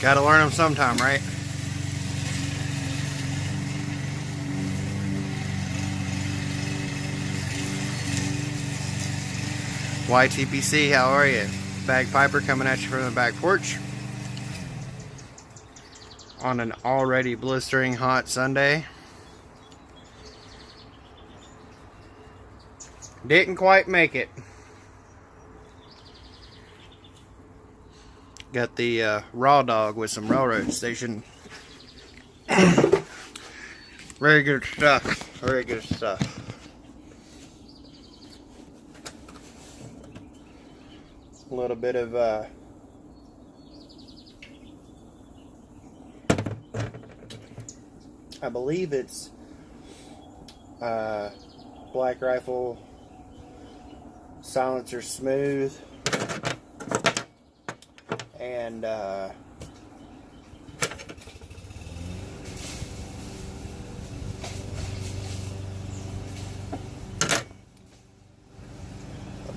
Gotta learn them sometime, right? YTPC, how are you? Bagpiper coming at you from the back porch on an already blistering hot Sunday. Didn't quite make it. Got the raw dog with some railroad station. Very good stuff. Very good stuff. A little bit of I believe it's Black Rifle silencer smooth and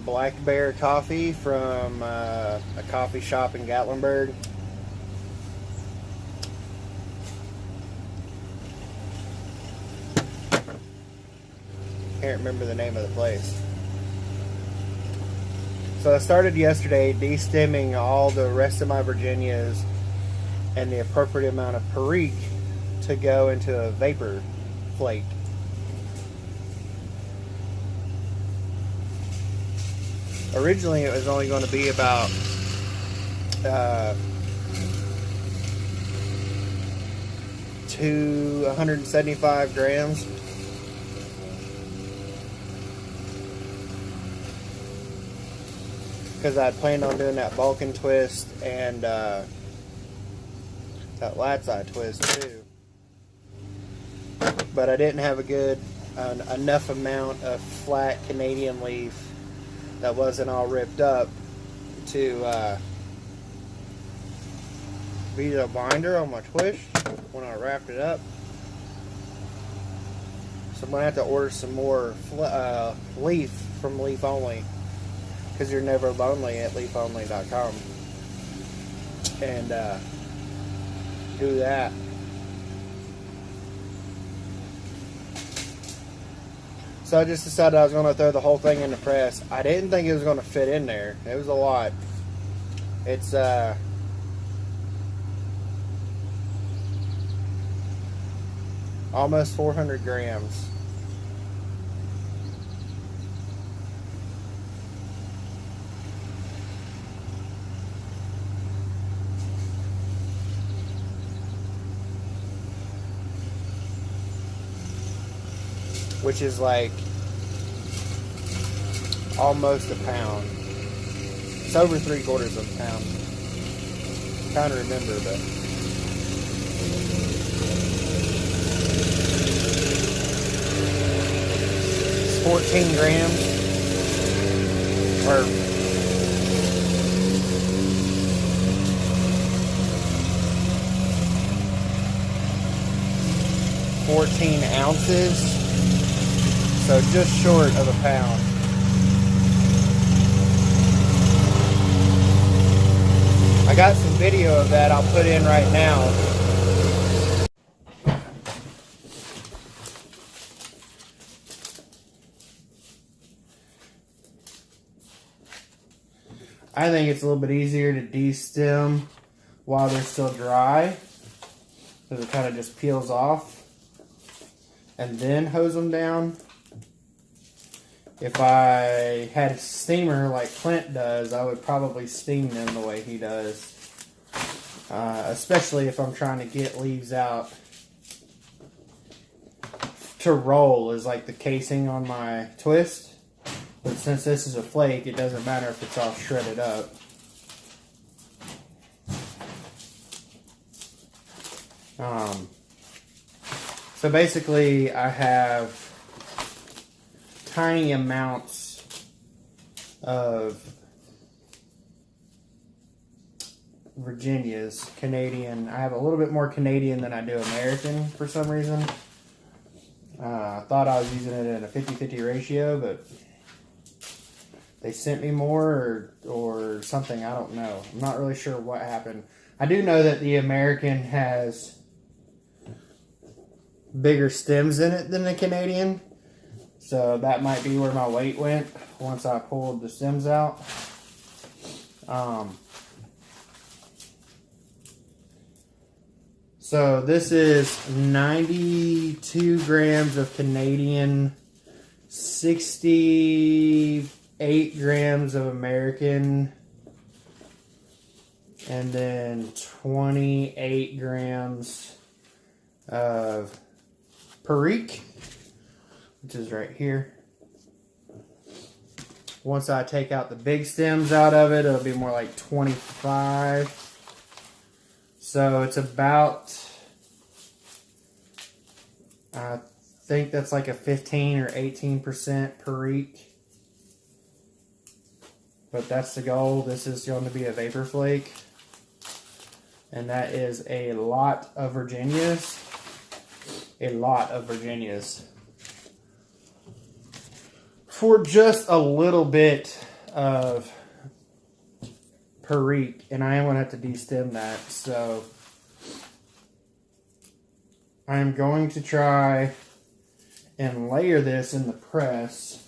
Black Bear coffee from a coffee shop in Gatlinburg. Can't remember the name of the place. So I started yesterday de-stemming all the rest of my Virginias and the appropriate amount of Perique to go into a VaPer Flake. Originally it was only going to be about 175 grams. Because I had planned on doing that Balkan twist and that lat side twist too. But I didn't have a good enough amount of flat Canadian leaf that wasn't all ripped up to be the binder on my twist when I wrapped it up. So I'm going to have to order some more leaf from Leaf Only, because you're never lonely at leafonly.com, and do that. So I just decided I was going to throw the whole thing in the press. I didn't think it was going to fit in there. It was a lot. It's almost 400 grams. Which is like almost a pound. It's over 3/4 of a pound. I'm trying to remember, but it's 14 grams or 14 ounces. So just short of a pound. I got some video of that I'll put in right now. I think it's a little bit easier to de-stem while they're still dry, because it kind of just peels off, and then hose them down. If I had a steamer like Clint does, I would probably steam them the way he does. Especially if I'm trying to get leaves out to roll, is like the casing on my twist. But since this is a flake, it doesn't matter if it's all shredded up. So basically I have tiny amounts of Virginias, Canadian. I have a little bit more Canadian than I do American for some reason. I thought I was using it in a 50-50 ratio, but they sent me more or something. I don't know. I'm not really sure what happened. I do know that the American has bigger stems in it than the Canadian. So that might be where my weight went once I pulled the stems out. So this is 92 grams of Canadian, 68 grams of American, and then 28 grams of Perique, which is right here. Once I take out the big stems out of it, it'll be more like 25. So it's about, I think that's like a 15 or 18% Perique. But that's the goal. This is going to be a VaPer Flake. And that is a lot of Virginias. A lot of Virginias. For just a little bit of Perique, and I am going to have to destem that, so I am going to try and layer this in the press,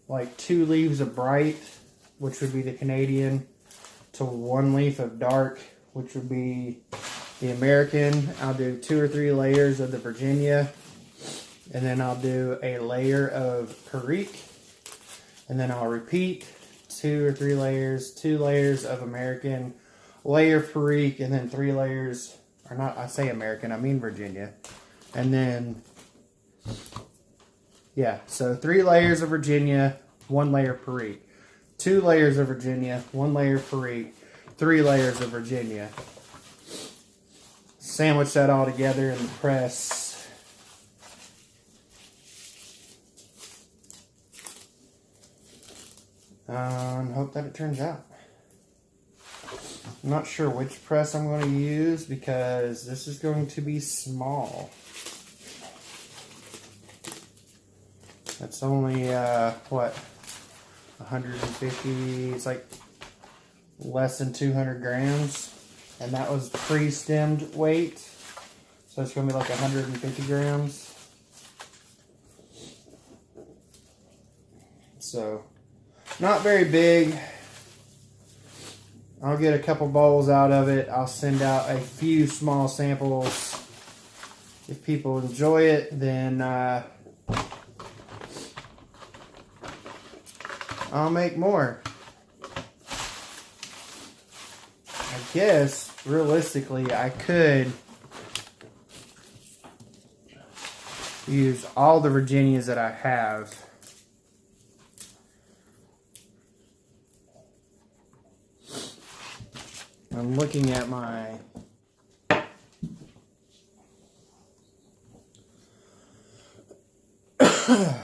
like 2 leaves of bright, which would be the Canadian, to 1 leaf of dark, which would be the American. I'll do 2 or 3 layers of the Virginia, and then I'll do a layer of Perique, and then I'll repeat 2 or 3 layers, 2 layers of American, layer Perique, and then 3 layers, or not, I say American, I mean Virginia. And then, yeah, so 3 layers of Virginia, 1 layer Perique. 2 layers of Virginia, 1 layer Perique, 3 layers of Virginia. Sandwich that all together in the press. And hope that it turns out. I'm not sure which press I'm going to use because this is going to be small. That's only, what, 150, it's like less than 200 grams. And that was pre-stemmed weight. So it's going to be like 150 grams. So, not very big. I'll get a couple bowls out of it. I'll send out a few small samples. If people enjoy it, then I'll make more. I guess, realistically, I could use all the Virginias that I have. I'm looking at my God.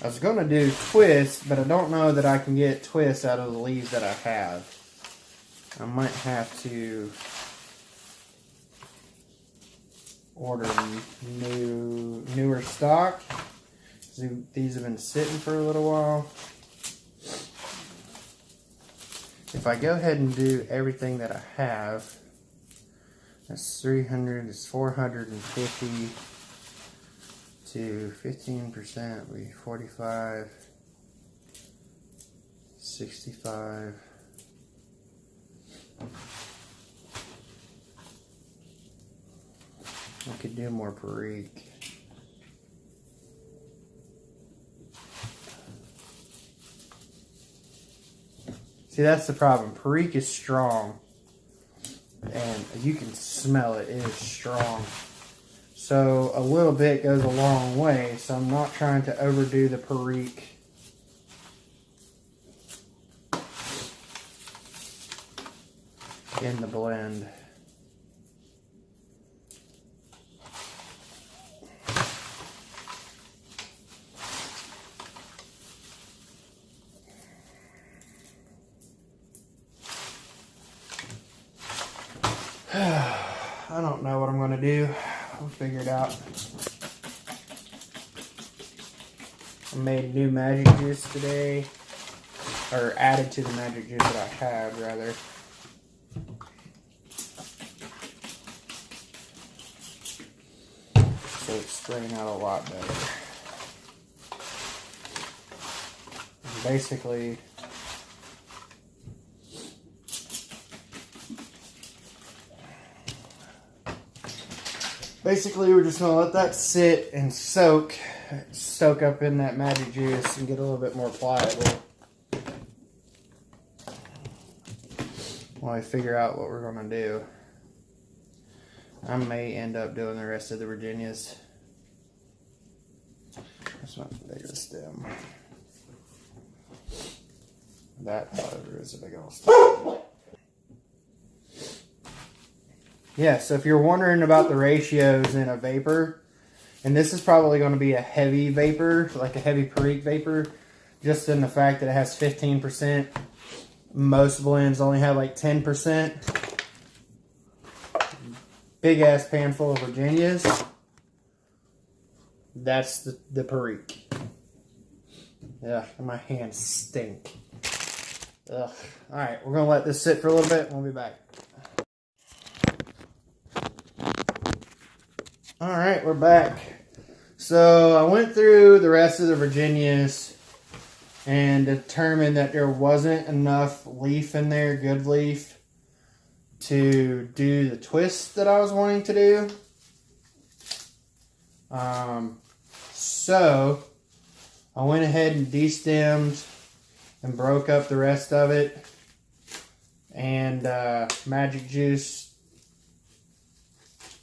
I was going to do twists, but I don't know that I can get twists out of the leaves that I have. I might have to order newer stock. These have been sitting for a little while. If I go ahead and do everything that I have, that's 300, it's 450 to 15% would be 45, 65. I could do more Perique. See, that's the problem. Perique is strong. And you can smell it. It is strong. So a little bit goes a long way. So I'm not trying to overdo the Perique. In the blend. I don't know what I'm gonna do. We'll figure it out. I made new magic juice today, or added to the magic juice that I have, rather. So it's spraying out a lot better. Basically, we're just gonna let that sit and soak up in that magic juice and get a little bit more pliable while I figure out what we're gonna do. I may end up doing the rest of the Virginias. That's not the big of a stem. That, however, is a big old stem. Yeah, so if you're wondering about the ratios in a VaPer, and this is probably going to be a heavy VaPer, like a heavy Perique VaPer, just in the fact that it has 15%. Most blends only have like 10%. Big ass pan full of Virginias. That's the Perique. Yeah, my hands stink. Ugh. Alright, we're going to let this sit for a little bit and we'll be back. Alright, we're back. So I went through the rest of the Virginias and determined that there wasn't enough leaf in there, good leaf, to do the twist that I was wanting to do. So I went ahead and destemmed and broke up the rest of it and magic juice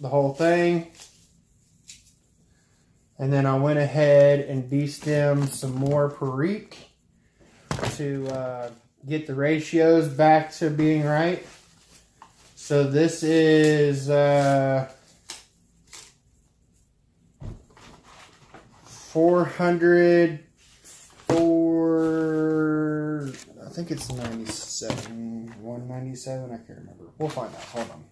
the whole thing. And then I went ahead and destemmed some more Perique to get the ratios back to being right. So this is 400 for, I think it's 97, 197, I can't remember. We'll find out, hold on.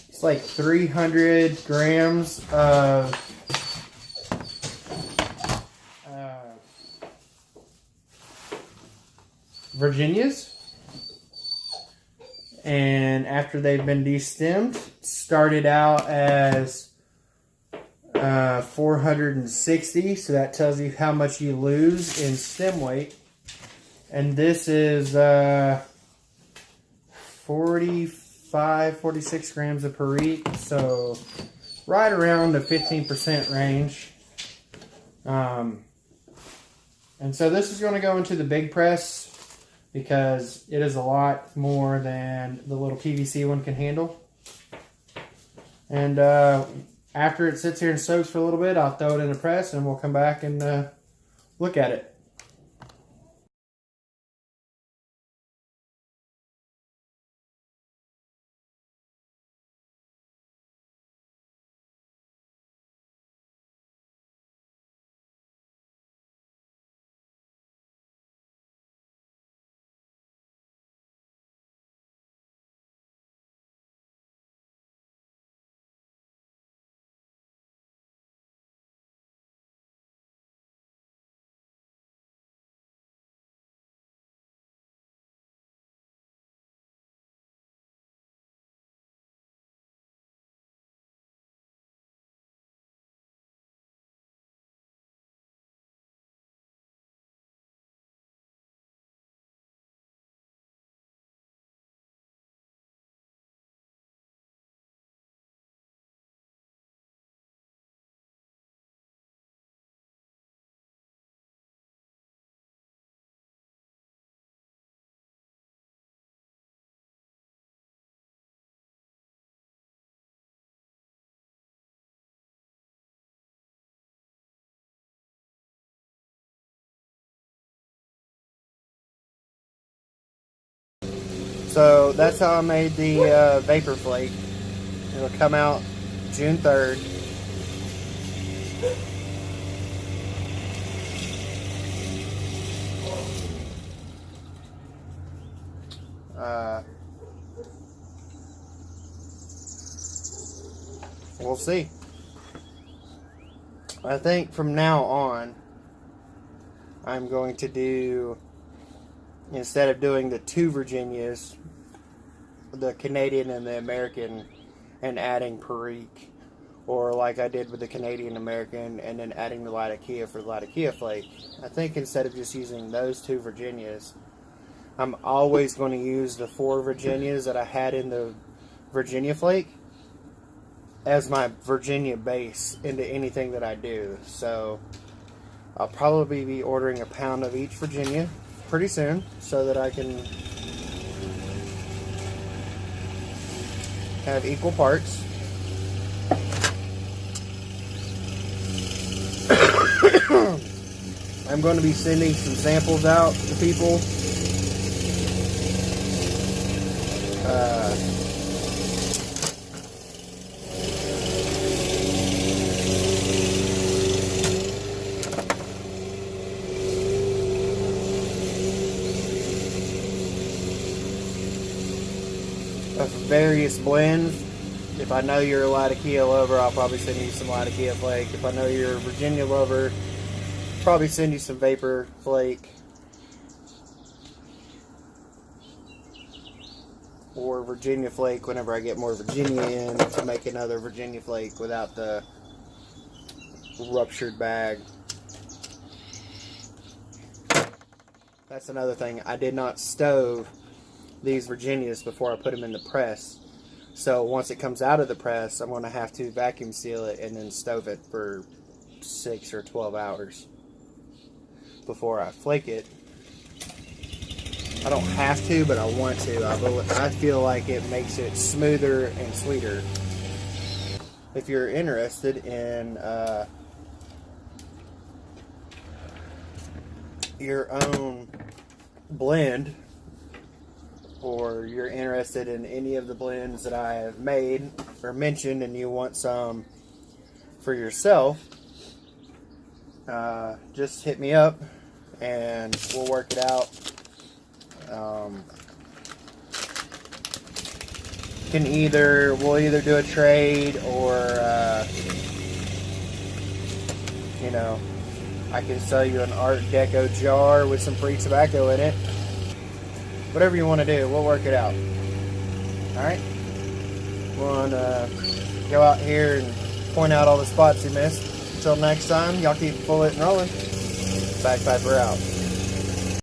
It's like 300 grams of Virginias, and after they've been destemmed, started out as 460, so that tells you how much you lose in stem weight. And this is 46 grams of Perique, so right around the 15% range. And so this is going to go into the big press because it is a lot more than the little PVC one can handle. And after it sits here and soaks for a little bit, I'll throw it in the press and we'll come back and look at it. So that's how I made the VaPer Flake. It'll come out June 3rd. we'll see. I think from now on, I'm going to do, instead of doing the 2 Virginias, the Canadian and the American, and adding Perique, or like I did with the Canadian American, and then adding the Latakia for the Latakia Flake. I think instead of just using those 2 Virginias, I'm always going to use the 4 Virginias that I had in the Virginia Flake as my Virginia base into anything that I do. So I'll probably be ordering a pound of each Virginia pretty soon so that I can have equal parts. I'm going to be sending some samples out to people. Of various blends. If I know you're a Latakia lover, I'll probably send you some Latakia Flake. If I know you're a Virginia lover, probably send you some VaPer Flake. Or Virginia Flake whenever I get more Virginia in to make another Virginia Flake without the ruptured bag. That's another thing. I did not stove these Virginias before I put them in the press. So once it comes out of the press, I'm going to have to vacuum seal it and then stove it for 6 or 12 hours before I flake it. I don't have to, but I want to. I feel like it makes it smoother and sweeter. If you're interested in your own blend, or you're interested in any of the blends that I have made or mentioned and you want some for yourself, just hit me up and we'll work it out. We'll either do a trade, or you know, I can sell you an Art Deco jar with some free tobacco in it. Whatever you want to do, we'll work it out. Alright? We'll go out here and point out all the spots you missed. Until next time, y'all keep bullet and rolling. VaPer out.